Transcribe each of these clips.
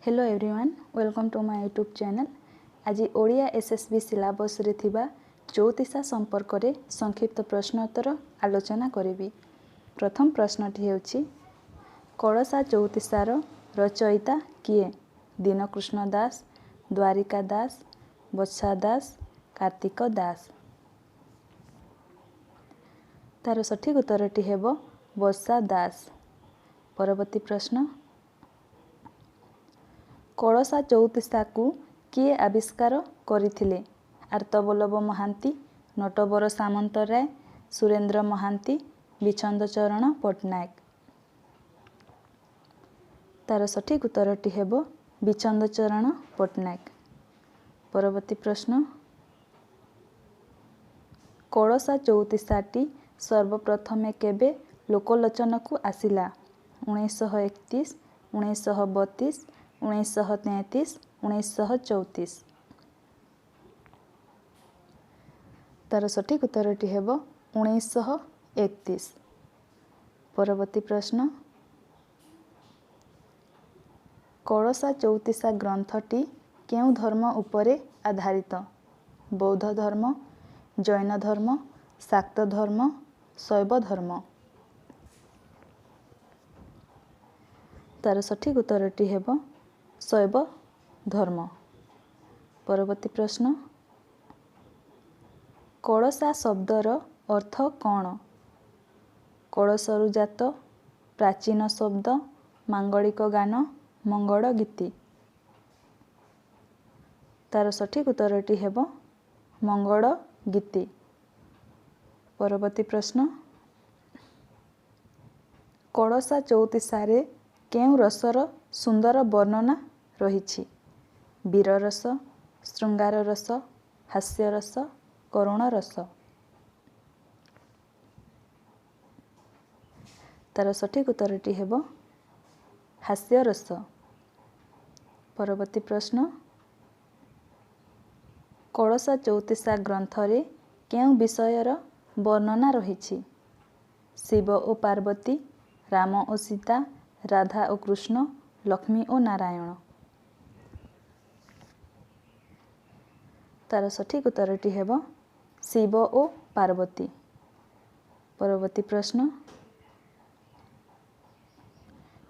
Hello everyone, welcome to my YouTube channel. आज Odia SSB syllabus रे थिबा चौतीसा संपर्क रे संक्षिप्त प्रश्नोत्तर आलोचना करिबी। प्रथम प्रश्नटी हेउछि कळसा चौतीसार रचयिता किए? दीनकृष्ण दास, द्वारिका दास, बत्सा दास, कार्तिक दास। तार सठिक उत्तरटी हेबो बत्सा दास। परवर्ती प्रश्न कळसा चौतीसा को किए आविष्कार करथिले? आर्तबल्लभ महांती, नटवर सामंतराय, सुरेंद्र महांती, विछंद चरण पट्टनायक। तार सठिक उत्तरटी हेबो विछंद चरण पट्टनायक। परवर्ती प्रश्न कळसा चौतीसाटी सर्वप्रथमे केबे लोकलोचन को आसिला? 1931, 1932, 1933, 1934। तार सठिक उत्तरटी हेबो 1931। परवर्ती प्रश्न कळसा चौतीसा ग्रंथटी केउ धर्म उपरे आधारित? बौद्ध धर्म, जैन धर्म, शाक्त धर्म, शैव धर्म। तार सठिक उत्तरटी हेबो शैव धर्म। परवर्ती प्रश्न कळसा शब्दर अर्थ कौन? कळसरु जात, प्राचीन शब्द, मांगलिक गान, मंगल गीति। तार सठिक उत्तरटी हेबो मंगल गीति। परवर्ती प्रश्न कळसा चौतीसारे केउ रसर सुंदर वर्णना रहिछि? वीर रस, श्रृंगार रस, हास्य रस, करुण रस। तार सठिक उत्तरटी हेबो हास्य रस। परवर्ती प्रश्न कळसा चौतीसा ग्रंथरे केउ विषयर वर्णना रहिछि? शिव ओ पार्वती, राम ओ सीता, राधा ओ कृष्ण, लक्ष्मी ओ नारायण। तार सठिक उत्तरटी हेबो शिव ओ पार्वती। परवर्ती प्रश्न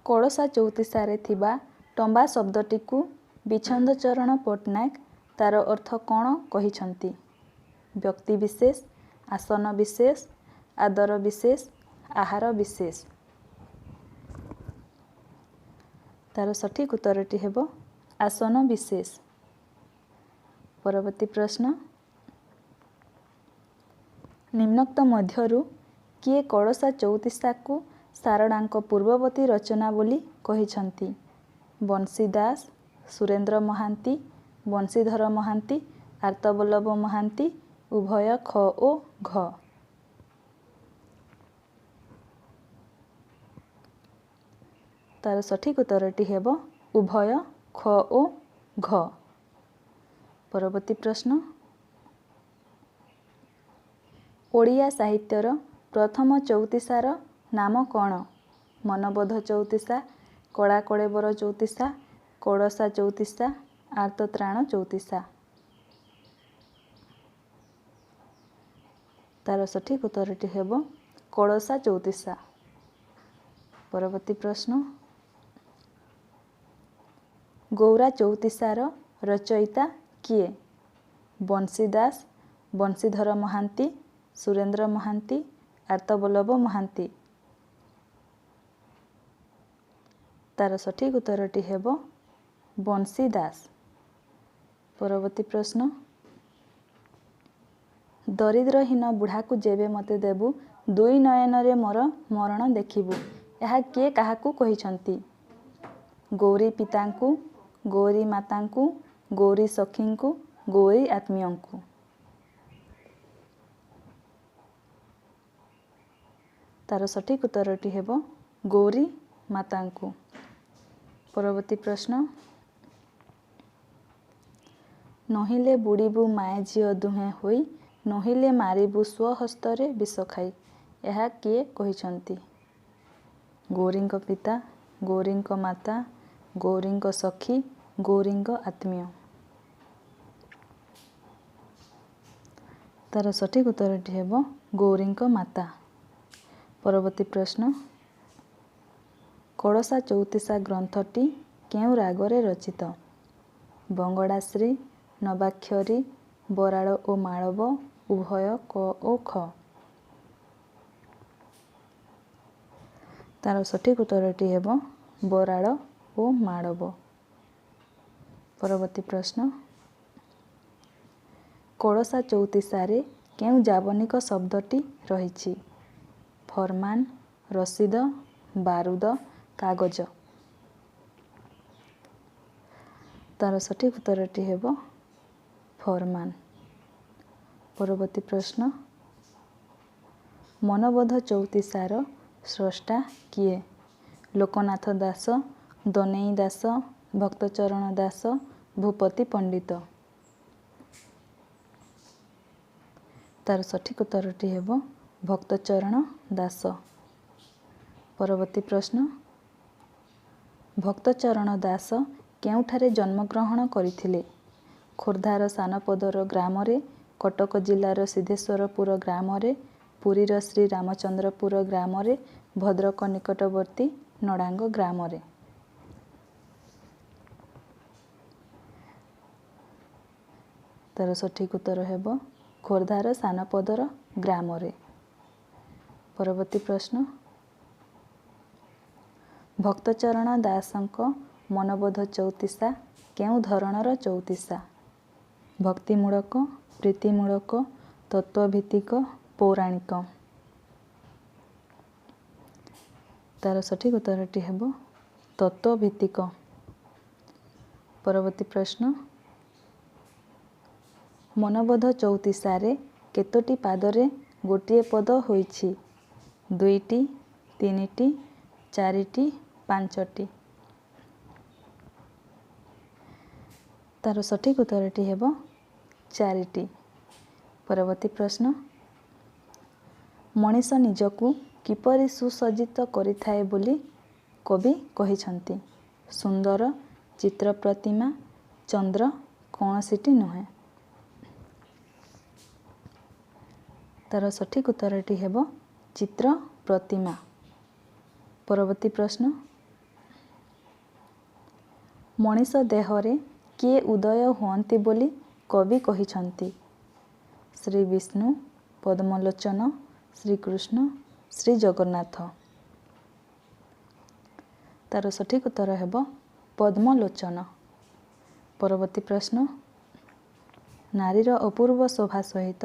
कळसा चौतीसारे थिबा टंबा शब्दटी को विछंद चरण पट्टनायक तार अर्थ कौन कहिछंती? व्यक्ति विशेष, आसन विशेष, आदर विशेष, आहार विशेष। तार सठिक उत्तरटी हेबो आसन विशेष। परवर्ती प्रश्न निम्नोक्त मध्यरु किए कळसा चौतीसा को सारडांक पूर्ववर्ती रचना बोली कहिछंती? बंशी दास, सुरेंद्र महांती, बंशीधर महांती, आर्तबल्लभ महांती, उभय ख ओ घ। तार सठिक उत्तरटी हेबो उभय ख ओ घ। परवर्ती प्रश्न ओडिया साहित्यर प्रथम चौतीसार नाम कौन? मनबोध चौतीसा, कड़ा कड़ेबर चौतीसा, कळसा चौतीसा, आर्तत्राण चौतीसा। तार सठिक उत्तरटी हेबो कळसा चौतीसा। परवर्ती प्रश्न गौरा चौतीसार रचयिता किए? बंशी दास, बंशीधर महांती, सुरेंद्र महांती, आर्तबल्लभ महांती। तार सठिक उत्तरटी हेबो बंशी दास। परवर्ती प्रश्न दरिद्रहीन बुढ़ा को जेबे मते देबु दुई नयन रे मोर मरण देखिबु यह किए काहाकू कहिछंती? गौरी पितांकु, गौरी मातांकु, गौरी सखींकु, गौरी आत्मीयंकु। तार सठिक उत्तरटी हेबो गौरी मातांकु। परवर्ती प्रश्न नहिले बुड़ीबु माए झियो दुहे होई, नहिले मारिबु स्वहस्तरे विष खाई यह किए कहिछंती? गौरींक पिता, गौरींक माता, ଗୌରୀଙ୍କ ସଖୀ, ଗୌରୀଙ୍କ ଆତ୍ମୀୟ। ତାର ସଠିକ୍ ଉତ୍ତରଟି ହେବ ଗୌରୀଙ୍କ ମାତା। ପରବର୍ତ୍ତୀ ପ୍ରଶ୍ନ, କଳସା ଚଉତିଶା ଗ୍ରନ୍ଥଟି କେଉଁ ରାଗରେ ରଚିତ? ବଙ୍ଗଳାଶ୍ରୀ, ନବାକ୍ଷରୀ, ବରାଳ ଓ ମାଳବ, ଉଭୟ, କ ଓ ଖ। ତାର ସଠିକ୍ ଉତ୍ତରଟି ହେବ ବରାଳ ଓ ମାଳବ। ପରବର୍ତ୍ତୀ ପ୍ରଶ୍ନ, କଳସା ଚଉତିଶାରେ କେଉଁ ଯାବନିକ ଶବ୍ଦଟି ରହିଛି? ଫରମାନ, ରସିଦ, ବାରୁଦ, କାଗଜ। ତାର ସଠିକ୍ ଉତ୍ତରଟି ହେବ ଫରମାନ। ପରବର୍ତ୍ତୀ ପ୍ରଶ୍ନ, ମନବୋଧ ଚଉତିଶାର ସ୍ରଷ୍ଟା କିଏ? ଲୋକନାଥ ଦାସ, ଦନେଇ ଦାସ, ଭକ୍ତଚରଣ ଦାସ, ଭୂପତି ପଣ୍ଡିତ। ତାର ସଠିକ୍ ଉତ୍ତରଟି ହେବ ଭକ୍ତଚରଣ ଦାସ। ପରବର୍ତ୍ତୀ ପ୍ରଶ୍ନ, ଭକ୍ତଚରଣ ଦାସ କେଉଁଠାରେ ଜନ୍ମଗ୍ରହଣ କରିଥିଲେ? ଖୋର୍ଦ୍ଧାର ସାନପଦର ଗ୍ରାମରେ, କଟକ ଜିଲ୍ଲାର ସିଦ୍ଧେଶ୍ୱରପୁର ଗ୍ରାମରେ, ପୁରୀର ଶ୍ରୀରାମଚନ୍ଦ୍ରପୁର ଗ୍ରାମରେ, ଭଦ୍ରକ ନିକଟବର୍ତ୍ତୀ ନଡ଼ାଙ୍ଗ ଗ୍ରାମରେ। ତାର ସଠିକ୍ ଉତ୍ତର ହେବ ଖୋର୍ଦ୍ଧାର ସାନପଦର ଗ୍ରାମରେ। ପରବର୍ତ୍ତୀ ପ୍ରଶ୍ନ, ଭକ୍ତଚରଣ ଦାସଙ୍କ ମନବୋଧ ଚଉତିଶା କେଉଁ ଧରଣର ଚଉତିଶା? ଭକ୍ତିମୂଳକ, ପ୍ରୀତିମୂଳକ, ତତ୍ତ୍ୱଭିତ୍ତିକ, ପୌରାଣିକ। ତାର ସଠିକ୍ ଉତ୍ତରଟି ହେବ ତତ୍ତ୍ୱଭିତ୍ତିକ। ପରବର୍ତ୍ତୀ ପ୍ରଶ୍ନ, ମନବୋଧ ଚଉତିଶାରେ କେତୋଟି ପାଦରେ ଗୋଟିଏ ପଦ ହୋଇଛି? 2ଟି, 3ଟି, 4ଟି, 5ଟି। ତାର ସଠିକ୍ ଉତ୍ତରଟି ହେବ 4ଟି। ପରବର୍ତ୍ତୀ ପ୍ରଶ୍ନ, ମଣିଷ ନିଜକୁ କିପରି ସୁସଜ୍ଜିତ କରିଥାଏ ବୋଲି କବି କହିଛନ୍ତି? ସୁନ୍ଦର, ଚିତ୍ର ପ୍ରତିମା, ଚନ୍ଦ୍ର, କୌଣସିଟି ନୁହେଁ। ତାର ସଠିକ୍ ଉତ୍ତରଟି ହେବ ଚିତ୍ର ପ୍ରତିମା। ପରବର୍ତ୍ତୀ ପ୍ରଶ୍ନ, ମଣିଷ ଦେହରେ କିଏ ଉଦୟ ହୁଅନ୍ତି ବୋଲି କବି କହିଛନ୍ତି? ଶ୍ରୀ ବିଷ୍ଣୁ, ପଦ୍ମଲୋଚନ, ଶ୍ରୀକୃଷ୍ଣ, ଶ୍ରୀ ଜଗନ୍ନାଥ। ତାର ସଠିକ୍ ଉତ୍ତର ହେବ ପଦ୍ମଲୋଚନ। ପରବର୍ତ୍ତୀ ପ୍ରଶ୍ନ, ନାରୀର ଅପୂର୍ବ ଶୋଭା ସହିତ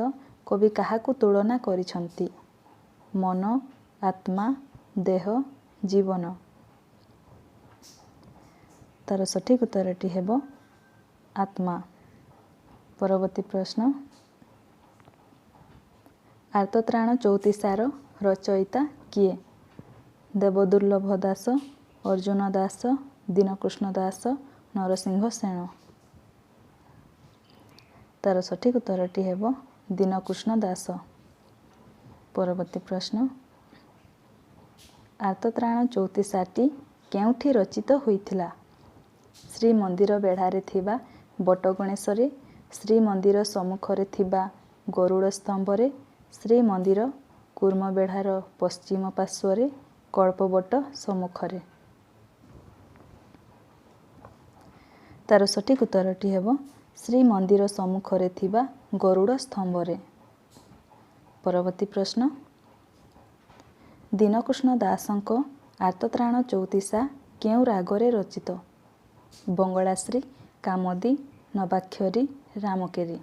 କବି କାହାକୁ ତୁଳନା କରିଛନ୍ତି? ମନ, ଆତ୍ମା, ଦେହ, ଜୀବନ। ତାର ସଠିକ୍ ଉତ୍ତରଟି ହେବ ଆତ୍ମା। ପରବର୍ତ୍ତୀ ପ୍ରଶ୍ନ, ଆର୍ତ୍ତତ୍ରାଣ ଚଉତିଶାର ରଚୟିତା କିଏ? ଦେବଦୁର୍ଲ୍ଲଭ ଦାସ, ଅର୍ଜୁନ ଦାସ, ଦୀନକୃଷ୍ଣ ଦାସ, ନରସିଂହ ସେଣ। ତାର ସଠିକ୍ ଉତ୍ତରଟି ହେବ ଦୀନକୃଷ୍ଣ ଦାସ। ପରବର୍ତ୍ତୀ ପ୍ରଶ୍ନ, ଆର୍ତ୍ତତ୍ରାଣ ଚଉତିଶାଟି କେଉଁଠି ରଚିତ ହୋଇଥିଲା? ଶ୍ରୀମନ୍ଦିର ବେଢ଼ାରେ ଥିବା ବଟଗଣେଶରେ, ଶ୍ରୀମନ୍ଦିର ସମ୍ମୁଖରେ ଥିବା ଗରୁଡ଼ ସ୍ତମ୍ଭରେ, ଶ୍ରୀମନ୍ଦିର କୁର୍ମବେଢ଼ାର ପଶ୍ଚିମ ପାର୍ଶ୍ୱରେ, କଳ୍ପବଟ ସମ୍ମୁଖରେ। ତାର ସଠିକ୍ ଉତ୍ତରଟି ହେବ ଶ୍ରୀମନ୍ଦିର ସମ୍ମୁଖରେ ଥିବା ଗରୁଡ଼ ସ୍ତମ୍ଭରେ। ପରବର୍ତ୍ତୀ ପ୍ରଶ୍ନ, ଦୀନକୃଷ୍ଣ ଦାସଙ୍କ ଆର୍ତ୍ତତ୍ରାଣ ଚଉତିଶା କେଉଁ ରାଗରେ ରଚିତ? ବଙ୍ଗଳାଶ୍ରୀ, କାମୋଦି, ନବାକ୍ଷରୀ, ରାମକେରି।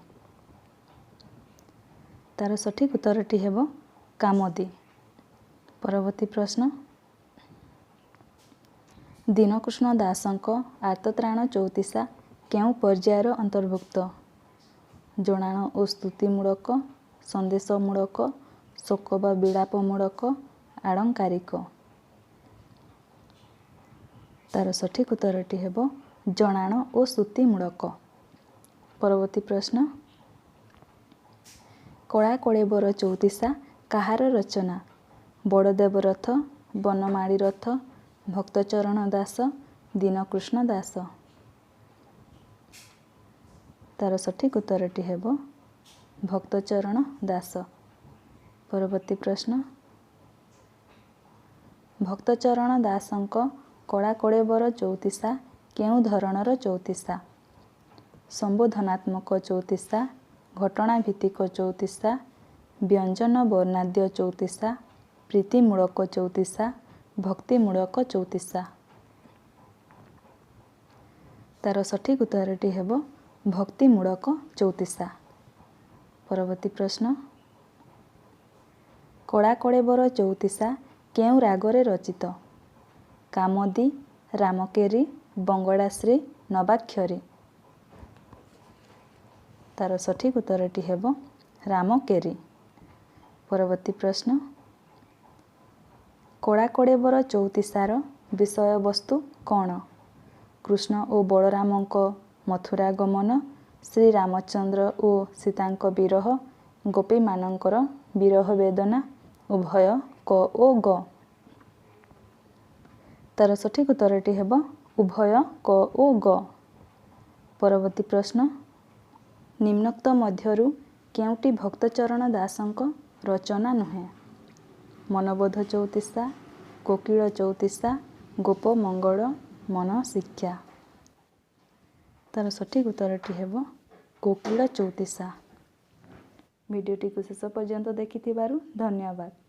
ତାର ସଠିକ୍ ଉତ୍ତରଟି ହେବ କାମୋଦି। ପରବର୍ତ୍ତୀ ପ୍ରଶ୍ନ, ଦୀନକୃଷ୍ଣ ଦାସଙ୍କ ଆର୍ତ୍ତତ୍ରାଣ ଚଉତିଶା କେଉଁ ପର୍ଯ୍ୟାୟର ଅନ୍ତର୍ଭୁକ୍ତ? ଜଣାଣ ଓ ସ୍ତୁତିମୂଳକ, ସନ୍ଦେଶମୂଳକ, ଶୋକ ବା ବିଳାପମୂଳକ, ଆଳଙ୍କାରିକ। ତାର ସଠିକ୍ ଉତ୍ତରଟି ହେବ ଜଣାଣ ଓ ସ୍ତୁତିମୂଳକ। ପରବର୍ତ୍ତୀ ପ୍ରଶ୍ନ, କଳାକଳେବର ଚଉତିଶା କାହାର ରଚନା? ବଡ଼ଦେବ ରଥ, ବନମାଳୀ ରଥ, ଭକ୍ତଚରଣ ଦାସ, ଦୀନକୃଷ୍ଣ ଦାସ। ତାର ସଠିକ ଉତ୍ତରଟି ହେବ ଭକ୍ତଚରଣ ଦାସ। ପରବର୍ତ୍ତୀ ପ୍ରଶ୍ନ, ଭକ୍ତଚରଣ ଦାସଙ୍କ କଳାକଳେବର ଚଉତିଶା କେଉଁ ଧରଣର ଚଉତିଶା? ସମ୍ବୋଧନାତ୍ମକ ଚଉତିଶା, ଘଟଣାଭିତ୍ତିକ ଚଉତିଶା, ବ୍ୟଞ୍ଜନ ବର୍ଣ୍ଣାଦ୍ୟ ଚଉତିଶା, ପ୍ରୀତିମୂଳକ ଚଉତିଶା, ଭକ୍ତିମୂଳକ ଚଉତିଶା। ତାର ସଠିକ ଉତ୍ତରଟି ହେବ ଭକ୍ତିମୂଳକ ଚଉତିଶା। ପରବର୍ତ୍ତୀ ପ୍ରଶ୍ନ, କଳାକଳେବର ଚଉତିଶା କେଉଁ ରାଗରେ ରଚିତ? କାମୋଦି, ରାମକେରି, ବଙ୍ଗଳାଶ୍ରୀ, ନବାକ୍ଷରୀ। ତାର ସଠିକ ଉତ୍ତରଟି ହେବ ରାମକେରି। ପରବର୍ତ୍ତୀ ପ୍ରଶ୍ନ, କଳାକଳେବର ଚଉତିଶାର ବିଷୟବସ୍ତୁ କ'ଣ? କୃଷ୍ଣ ଓ ବଳରାମଙ୍କ ମଥୁରା ଗମନ, ଶ୍ରୀରାମଚନ୍ଦ୍ର ଓ ସୀତାଙ୍କ ବିରହ, ଗୋପୀମାନଙ୍କର ବିରହ ବେଦନା, ଉଭୟ କ ଓ ଗ। ତାର ସଠିକ ଉତ୍ତରଟି ହେବ ଉଭୟ କ ଓ ଗ। ପରବର୍ତ୍ତୀ ପ୍ରଶ୍ନ, ନିମ୍ନୋକ୍ତ ମଧ୍ୟରୁ କେଉଁଟି ଭକ୍ତଚରଣ ଦାସଙ୍କ ରଚନା ନୁହେଁ? ମନବୋଧ ଚଉତିଶା, କୋକିଳ ଚଉତିଶା, ଗୋପମଙ୍ଗଳ, ମନଶିକ୍ଷା। ତାର ସଠିକ ଉତ୍ତରଟି ହେବ କୋକିଳ ଚଉତିଶା। ଭିଡ଼ିଓଟିକୁ ଶେଷ ପର୍ଯ୍ୟନ୍ତ ଦେଖିଥିବାରୁ ଧନ୍ୟବାଦ।